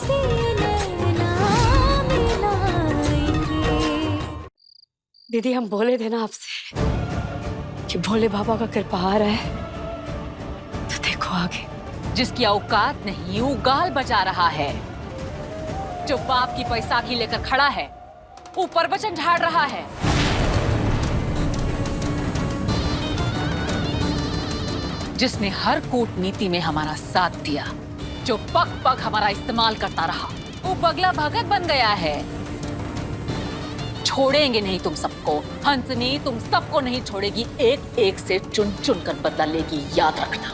से नैना मिलाएंगे। दीदी हम बोले थे ना आपसे कि भोले बाबा का कृपा आ रहा है, तो देखो आगे। जिसकी औकात नहीं वो गाल बजा रहा है, जो बाप की बैसाखी लेकर खड़ा है ऊपर वचन झाड़ रहा है। जिसने हर कूटनीति में हमारा साथ दिया, जो पग पग हमारा इस्तेमाल करता रहा, वो पगला भगत बन गया है। छोड़ेंगे नहीं तुम सबको, हंसनी तुम सबको नहीं छोड़ेगी, एक एक से चुन चुन कर बदला लेगी, याद रखना।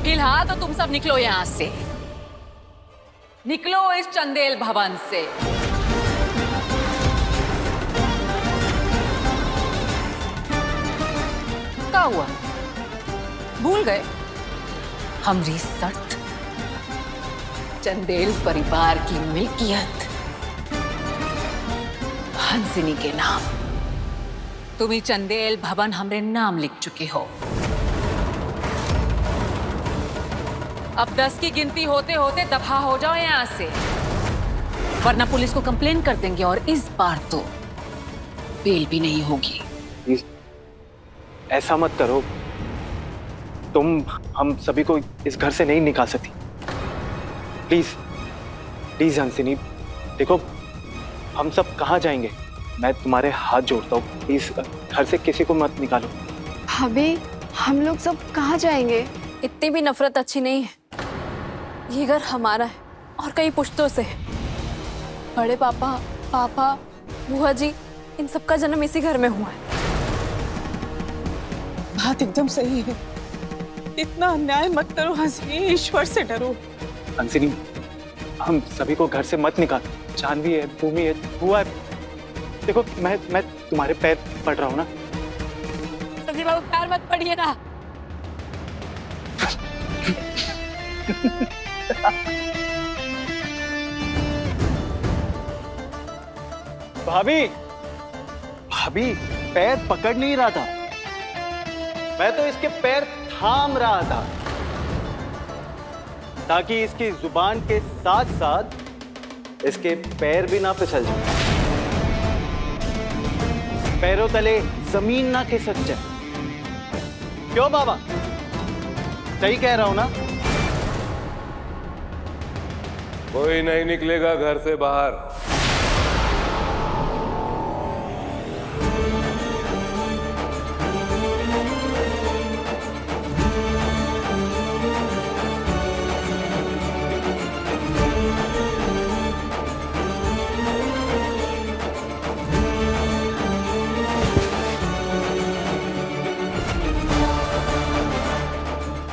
फिलहाल तो तुम सब निकलो यहां से, निकलो इस चंदेल भवन से। क्या हुआ, भूल गए हमारी शर्त? चंदेल परिवार की मिल्कियत हंसिनी के नाम। तुम ही चंदेल भवन हमरे नाम लिख चुके हो। अब 10 की गिनती होते होते दफा हो जाओ यहां से, वरना पुलिस को कंप्लेन कर देंगे और इस बार तो बेल भी नहीं होगी। प्लीज ऐसा मत करो, तुम हम सभी को इस घर से नहीं निकाल सकती। प्लीज प्लीज हंसिनी, देखो हम सब कहाँ जाएंगे? मैं तुम्हारे हाथ जोड़ता हूँ, प्लीज घर से किसी को मत निकालो। भाभी हम लोग सब कहाँ जाएंगे? इतनी भी नफरत अच्छी नहीं है। ये घर हमारा है और कई पुश्तों से है। बड़े पापा, पापा, बुआ जी, इन सबका जन्म इसी घर में हुआ है। बात एकदम सही है, इतना अन्याय मत करो हंसिनी, ईश्वर से डरो। हंसिनी, हम सभी को घर से मत निकाल। जानवी है, भूमि है, बुआ है, देखो मैं तुम्हारे पैर पड़ रहा हूँ ना। सब्जी बाबू पैर मत पड़िए ना। भाभी भाभी पैर पकड़ नहीं रहा था, मैं तो इसके पैर थाम रहा था ताकि इसकी जुबान के साथ साथ इसके पैर भी ना फिसल जाए, पैरों तले जमीन ना खिसक जाए। क्यों बाबा, सही कह रहा हूं ना? कोई नहीं निकलेगा घर से बाहर।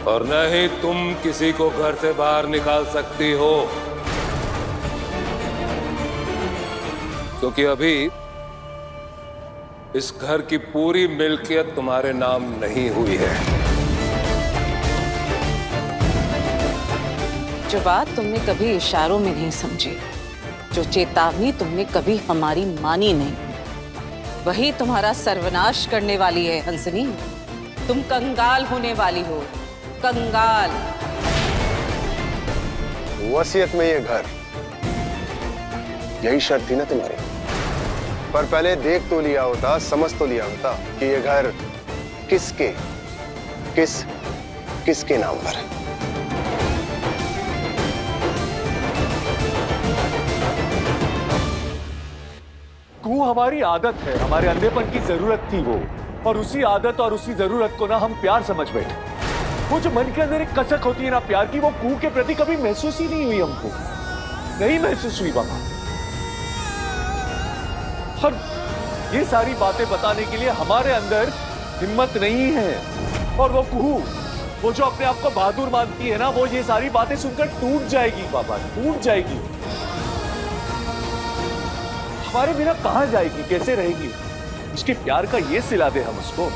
और न ही तुम किसी को घर से बाहर निकाल सकती हो, क्योंकि अभी इस घर की पूरी मिल्कियत तुम्हारे नाम नहीं हुई है। जो बात तुमने कभी इशारों में नहीं समझी, जो चेतावनी तुमने कभी हमारी मानी नहीं, वही तुम्हारा सर्वनाश करने वाली है हंसनी। तुम कंगाल होने वाली हो, कंगाल। वसीयत में ये घर, यही शर्त थी ना तुम्हारी? पर पहले देख तो लिया होता, समझ तो लिया होता कि ये घर किसके नाम पर है। वो हमारी आदत है, हमारे अंधेपन की जरूरत थी वो, और उसी आदत और उसी जरूरत को ना हम प्यार समझ बैठे। वो जो मन के अंदर एक कसक होती है ना प्यार की, वो कुएं के प्रति कभी महसूस ही नहीं हुई हमको, नहीं महसूस हुई बाबा। और ये सारी बातें बताने के लिए हमारे अंदर हिम्मत नहीं है। और वो कुहू, वो जो अपने आप को बहादुर मानती है ना, वो ये सारी बातें सुनकर टूट जाएगी बाबा, टूट जाएगी। हमारे बिना कहां जाएगी, कैसे रहेगी? उसके प्यार का ये सिला दे हम उसको,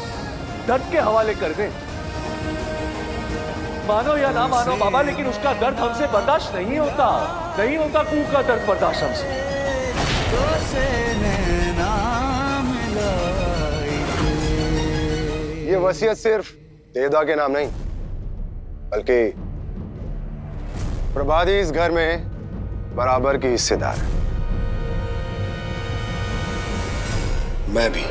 दर्द के हवाले कर दे। मानो या ना मानो बाबा, लेकिन उसका दर्द हमसे बर्दाश्त नहीं होता, नहीं होता कुहू का दर्द बर्दाश्त हमसे। ये वसीयत सिर्फ देवदा के नाम नहीं, बल्कि प्रभादी इस घर में बराबर की हिस्सेदार है। मैं भी।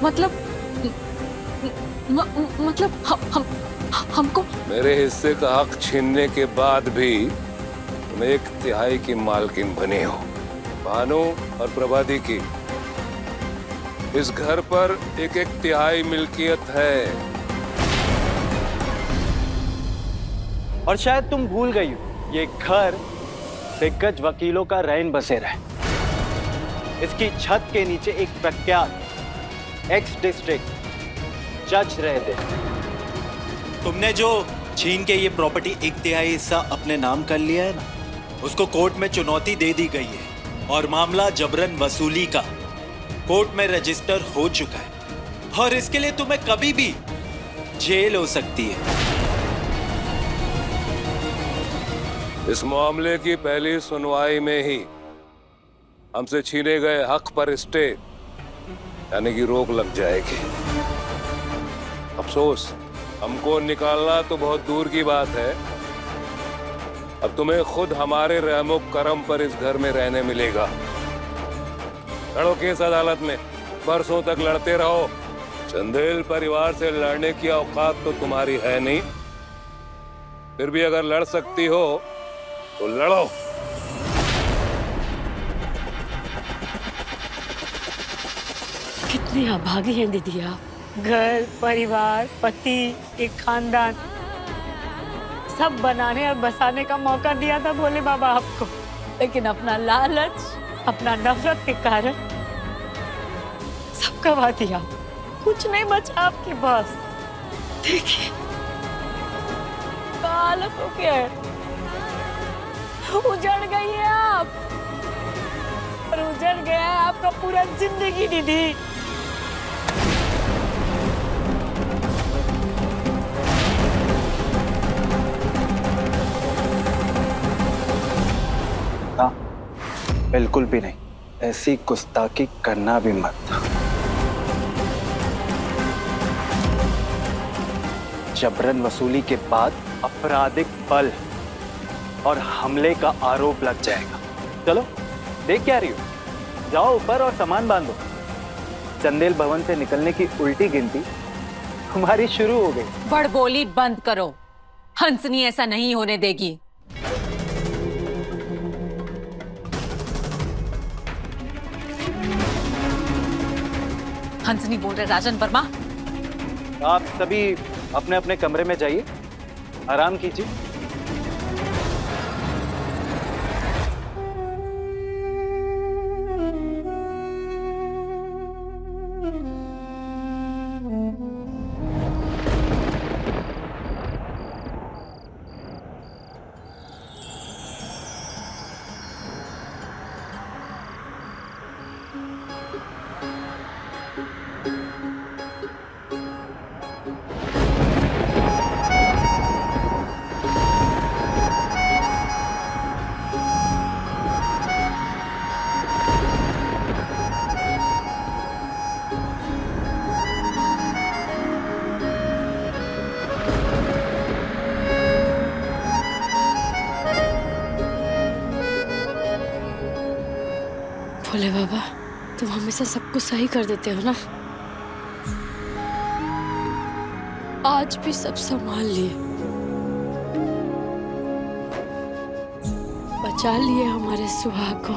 मतलब मतलब हमको मेरे हिस्से का हक छीनने के बाद भी तुम 1/3 की मालकिन बनी हो। भानु और प्रभादी की इस घर पर 1/3 मिल्कियत है। और शायद तुम भूल गई हो, ये घर दिग्गज वकीलों का रैन बसेरा है। इसकी छत के नीचे एक प्रख्यात एक्स डिस्ट्रिक्ट जज रहते हैं। तुमने जो छीन के ये प्रॉपर्टी 1/3 हिस्सा अपने नाम कर लिया है ना, उसको कोर्ट में चुनौती दे दी गई है और मामला जबरन वसूली का कोर्ट में रजिस्टर हो चुका है और इसके लिए तुम्हें कभी भी जेल हो सकती है। इस मामले की पहली सुनवाई में ही हमसे छीने गए हक पर स्टे यानी कि रोक लग जाएगी। अफसोस, हमको निकालना तो बहुत दूर की बात है, अब तुम्हें खुद हमारे रहमो करम पर इस घर में रहने मिलेगा। लड़ो केस अदालत में, बरसों तक लड़ते रहो। चंदेल परिवार से लड़ने की औकात तो तुम्हारी है नहीं, फिर भी अगर लड़ सकती हो तो लड़ो। कितनी अभागी हैं दीदी आप। घर, परिवार, पति, एक खानदान सब बनाने और बसाने का मौका दिया था भोले बाबा आपको, लेकिन अपना लालच, अपना नफरत के कारण सब गवा दिया। कुछ नहीं बचा आपके पास। देखिए हालत हो गया है, उजड़ गई है आप, और उजड़ गया है आपका पूरा जिंदगी दीदी। बिल्कुल भी नहीं, ऐसी गुस्ताखी करना भी मत। जबरन वसूली के बाद आपराधिक बल और हमले का आरोप लग जाएगा। चलो देख क्या रही हो, जाओ ऊपर और सामान बांधो। चंदेल भवन से निकलने की उल्टी गिनती हमारी शुरू हो गई। बड़बोली बंद करो, हंसनी ऐसा नहीं होने देगी। हंसनी बोल रहे राजन वर्मा। आप सभी अपने अपने कमरे में जाइए, आराम कीजिए। भोले बाबा, तुम हमेशा सब कुछ सही कर देते हो ना। आज भी सब संभाल लिए, बचा लिए हमारे सुहाग को,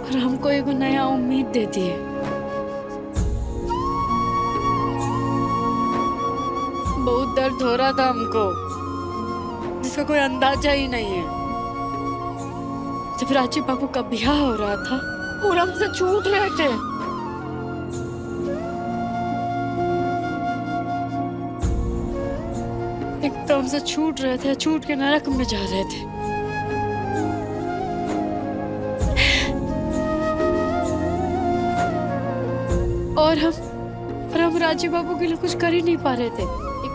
और हमको एक नया उम्मीद दे दिए। बहुत दर्द हो रहा था हमको, जिसका कोई अंदाजा ही नहीं है। जब राजीव बाबू का ब्याह हो रहा था और हमसे छूट रहे थे, एक तो हमसे छूट रहे थे, छूट के नरक में जा रहे थे। और हम राजीव बाबू के लिए कुछ कर ही नहीं पा रहे थे।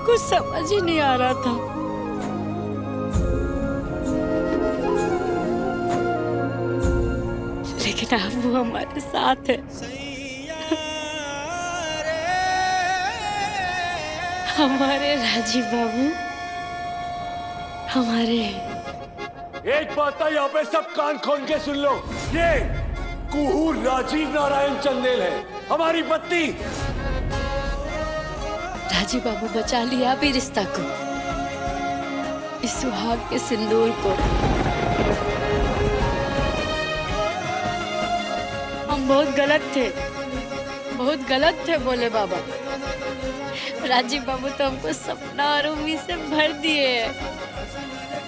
कुछ समझ ही नहीं आ रहा था। लेकिन अब वो हमारे साथ है। हमारे राजीव बाबू हमारे। एक बात ना यहाँ पे सब कान खोल के सुन लो, ये कुहू राजीव नारायण चंदेल है, हमारी पत्नी। राजीव बाबू बचा लिया अभी रिश्ता को, इस सुहाग के सिंदूर को। हम बहुत गलत थे बोले बाबा। राजीव बाबू तो हमको सपना और उम्मीद से भर दिए,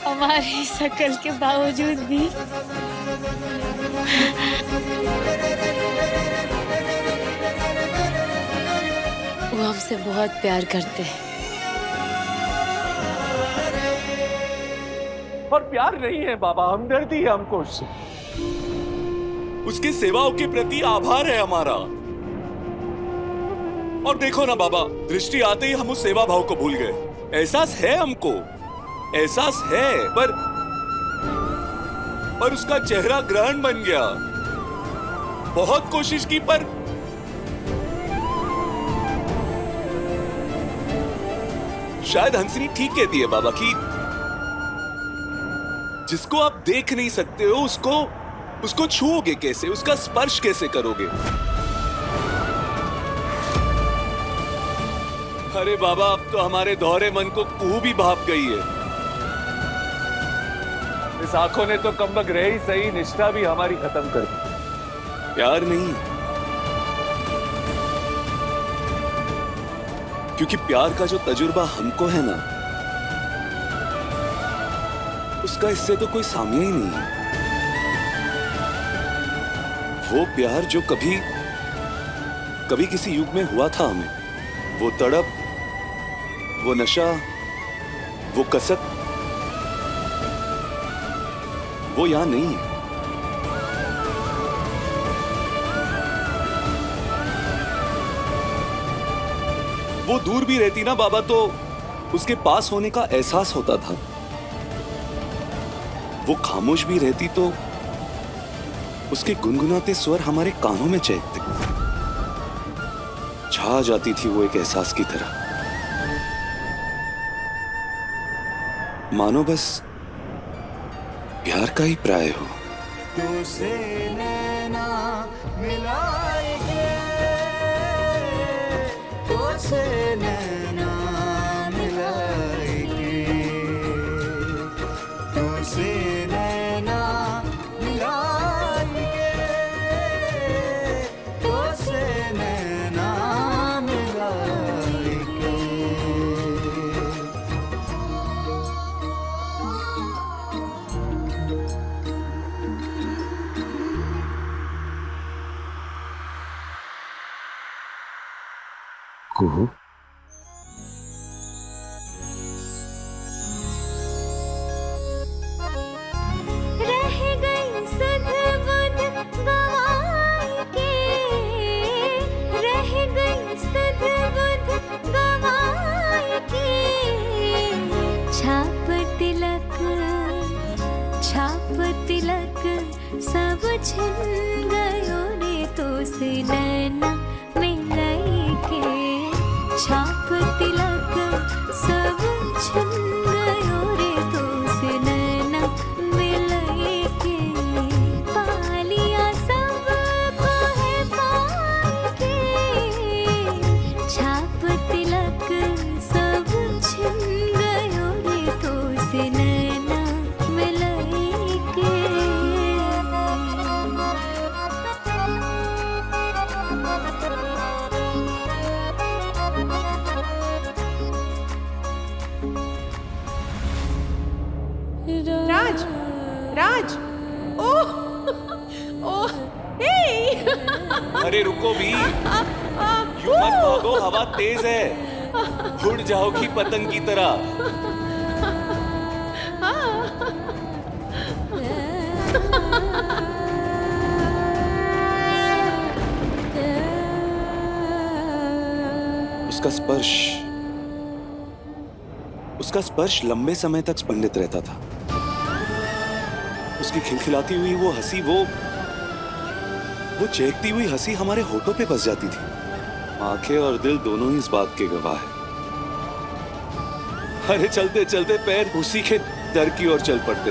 हमारी शकल के बावजूद भी। वो हमसे बहुत प्यार करते हैं। और प्यार नहीं है बाबा, हमदर्दी है हमको उससे। उसकी सेवाओं के प्रति आभार है हमारा। और देखो ना बाबा, दृष्टि आते ही हम उस सेवा भाव को भूल गए। एहसास है हमको, एहसास है, पर उसका चेहरा ग्रहण बन गया। बहुत कोशिश की पर शायद हंसनी ठीक कहती है बाबा कि जिसको आप देख नहीं सकते हो उसको छूओगे कैसे, उसका स्पर्श कैसे करोगे? अरे बाबा, अब तो हमारे दोहरे मन को कुहू भी भाप गई है। इस आंखों ने तो कमबख्त रहे ही सही, निष्ठा भी हमारी खत्म कर दी। प्यार नहीं, क्योंकि प्यार का जो तजुर्बा हमको है ना, उसका इससे तो कोई सामने ही नहीं है। वो प्यार जो कभी किसी युग में हुआ था हमें, वो तड़प, वो नशा, वो कसक, वो यहां नहीं है। वो दूर भी रहती ना बाबा तो उसके पास होने का एहसास होता था। वो खामोश भी रहती तो उसके गुनगुनाते स्वर हमारे कानों में चहकते, छा जाती थी वो एक एहसास की तरह। मानो बस प्यार का ही प्राय हो। तुझसे नैना मिलाएंगे, तुझसे नैना मिलाएंगे, तुझसे नैना मिलाएंगे, तुझसे नैना मिलाएंगे। कुहू, रह गई सुध बुध गवाई के, रह गई सुध बुध गवाई के, छाप तिलक सब छिन गयो रे तो से नैना मिलाई के, छाप तिलक सब छिन गयो रे तो से नैना मिलाई के, पालिया सब को है पाई के, छाप तिलक सब छिन गयो रे तो से नैना मिलाई के। राज, राज, ओह, ओह, हे! अरे रुको भी, यूं मत भागो, हवा तेज है, उड़ जाओगी पतंग की तरह। उसका स्पर्श लंबे समय तक स्पंदित रहता था। उसकी खिलखिलाती हुई वो हंसी, वो चहकती हुई हंसी हमारे होठों पे बस जाती थी। आंखें और दिल दोनों ही इस बात के गवाह है। अरे चलते चलते पैर उसी के दर की ओर चल पड़ते।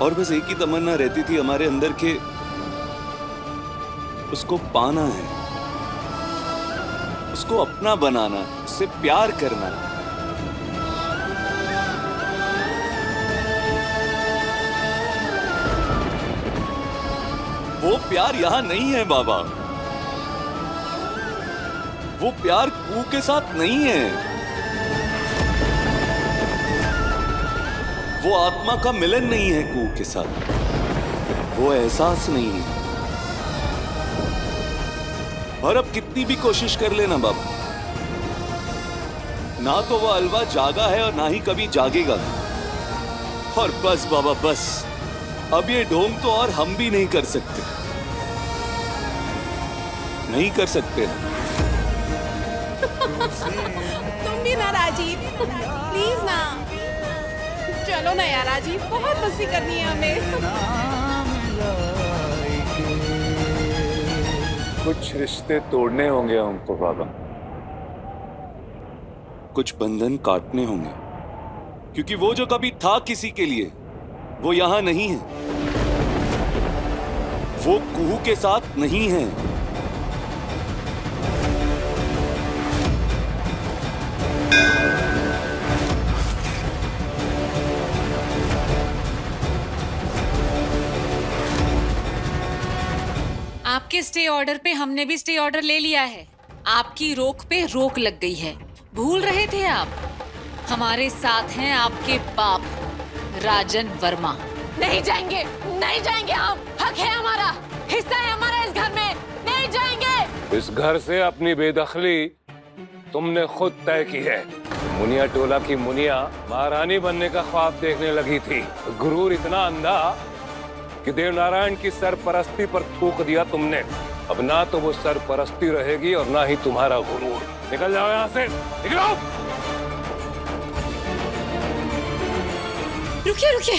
और बस एक ही तमन्ना रहती थी हमारे अंदर के उसको पाना है, उसको अपना बनाना, उससे प्यार करना। वो प्यार यहां नहीं है बाबा, वो प्यार कू के साथ नहीं है, वो आत्मा का मिलन नहीं है कू के साथ, वो एहसास नहीं है। और अब कितनी भी कोशिश कर लेना बाबा, ना तो वो अलवा जागा है और ना ही कभी जागेगा। और बस बाबा बस, अब ये ढोंग तो और हम भी नहीं कर सकते, नहीं कर सकते। तुम भी ना राजीव, प्लीज ना, चलो ना यार राजीव, बहुत मस्ती करनी है हमें। कुछ रिश्ते तोड़ने होंगे हमको बाबा, कुछ बंधन काटने होंगे, क्योंकि वो जो कभी था किसी के लिए वो यहां नहीं है, वो कुहू के साथ नहीं है। आपके स्टे ऑर्डर पे हमने भी स्टे ऑर्डर ले लिया है। आपकी रोक पे रोक लग गई है। भूल रहे थे आप? हमारे साथ हैं आपके बाप राजन वर्मा। नहीं जाएंगे, नहीं जाएंगे हम, हक है हमारा, हिस्सा है हमारा इस घर में, नहीं जाएंगे। इस घर से अपनी बेदखली तुमने खुद तय की है। मुनिया टोला की मुनिया महारानी बनने का ख्वाब देखने लगी थी। गुरूर इतना अंधा कि देवनारायण की सरपरस्ती पर थूक दिया तुमने। अब ना तो वो सरपरस्ती रहेगी और ना ही तुम्हारा गुरूर। निकल जाओ यहाँ से, निकलो। रुकिए रुकिए,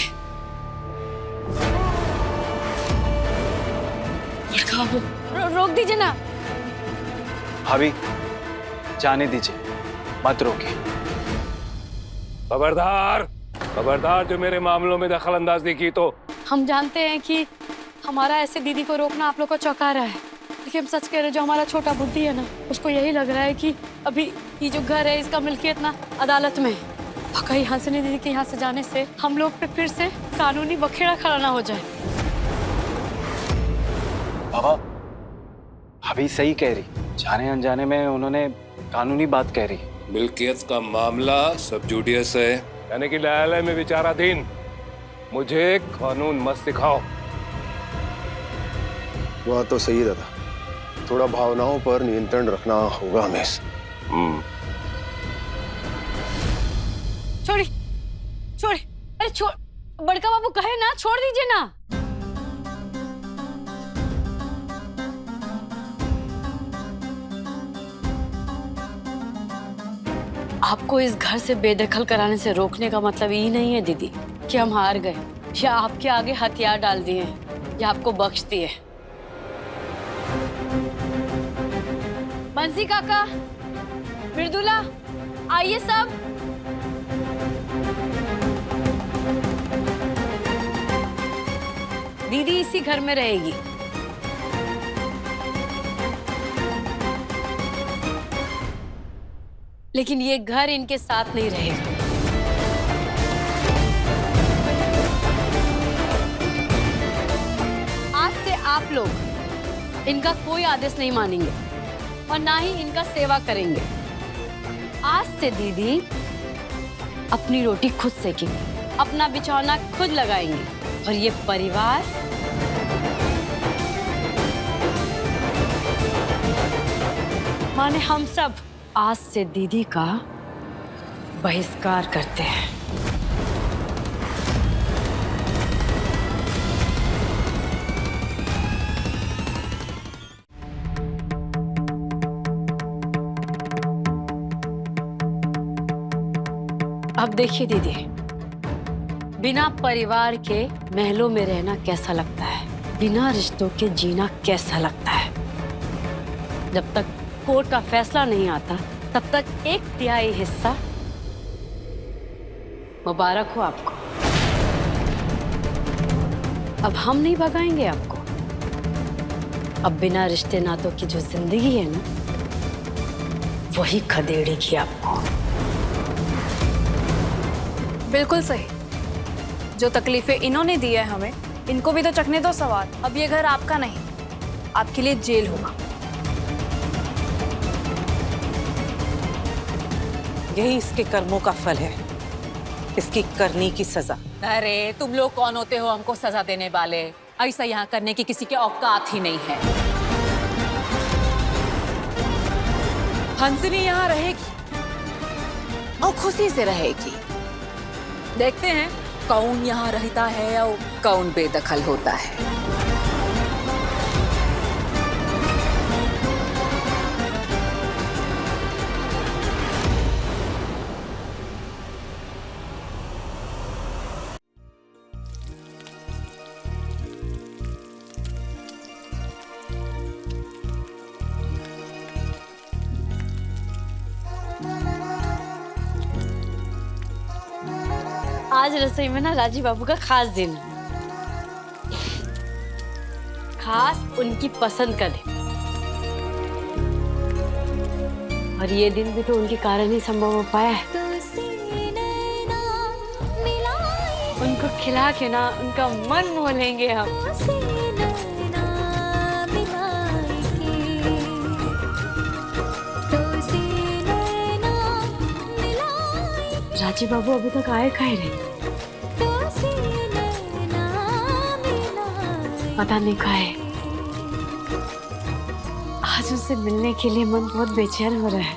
रोक दीजिए ना। भाभी जाने दीजिए, मत रोकिए। खबरदार, खबरदार जो मेरे मामलों में दखल अंदाजी की तो। हम जानते हैं कि हमारा ऐसे दीदी को रोकना आप लोग को चौंका रहा है, लेकिन हम सच कह रहे हैं, जो हमारा छोटा बुद्धि है ना, उसको यही लग रहा है कि अभी ये जो घर है इसका मिल्कियत ना अदालत में है। और कहीं हंसनी दीदी के यहाँ से जाने से हम लोग पे फिर से कानूनी बखेड़ा खड़ा ना हो जाए। बाबा अभी सही कह रही, जाने अनजाने में उन्होंने कानूनी बात कह रही। मिल्कियत का मामला सब जुडियस है, यानी कि न्यायालय में विचाराधीन। मुझे कानून मत सिखाओ। वह तो सही दादा, थोड़ा भावनाओं पर नियंत्रण रखना होगा हमें। छोड़ी छोड़ी, अरे छोड़, बड़का बाबू कहे ना, छोड़ दीजिए ना। आपको इस घर से बेदखल कराने से रोकने का मतलब ये नहीं है दीदी कि हम हार गए या आपके आगे हथियार डाल दिए या आपको बख्श दिए। बंसी काका, मृदुला, आइए सब। दीदी इसी घर में रहेगी। लेकिन ये घर इनके साथ नहीं रहेगा। आज से आप लोग इनका कोई आदेश नहीं मानेंगे और ना ही इनका सेवा करेंगे। आज से दीदी अपनी रोटी खुद सेकेंगी, अपना बिछौना खुद लगाएंगी और ये परिवार माने हम सब आज से दीदी का बहिष्कार करते हैं। अब देखिए दीदी, बिना परिवार के महलों में रहना कैसा लगता है, बिना रिश्तों के जीना कैसा लगता है। जब तक कोर्ट का फैसला नहीं आता तब तक 1/3 हिस्सा मुबारक हो आपको। अब हम नहीं भगाएंगे आपको। अब बिना रिश्ते नातों की जो जिंदगी है ना, वही खदेड़ेगी आपको। बिल्कुल सही। जो तकलीफें इन्होंने दी है हमें, इनको भी तो चखने दो सवाल। अब ये घर आपका नहीं, आपके लिए जेल होगा। यही इसके कर्मों का फल है, इसकी करनी की सजा। अरे तुम लोग कौन होते हो हमको सजा देने वाले? ऐसा यहाँ करने की किसी के औकात ही नहीं है। हंसनी यहाँ रहेगी और खुशी से रहेगी। देखते हैं कौन यहाँ रहता है और कौन बेदखल होता है। आज रसोई में ना राजीव बाबू का खास दिन है, खास उनकी पसंद का दिन। और ये दिन भी तो उनके कारण ही संभव हो पाया है। उनको खिला के ना उनका मन मोह लेंगे हम। राजीव बाबू अभी तक आए कहे नहीं, पता नहीं कहा है। आज उनसे मिलने के लिए मन बहुत बेचैन हो रहा है।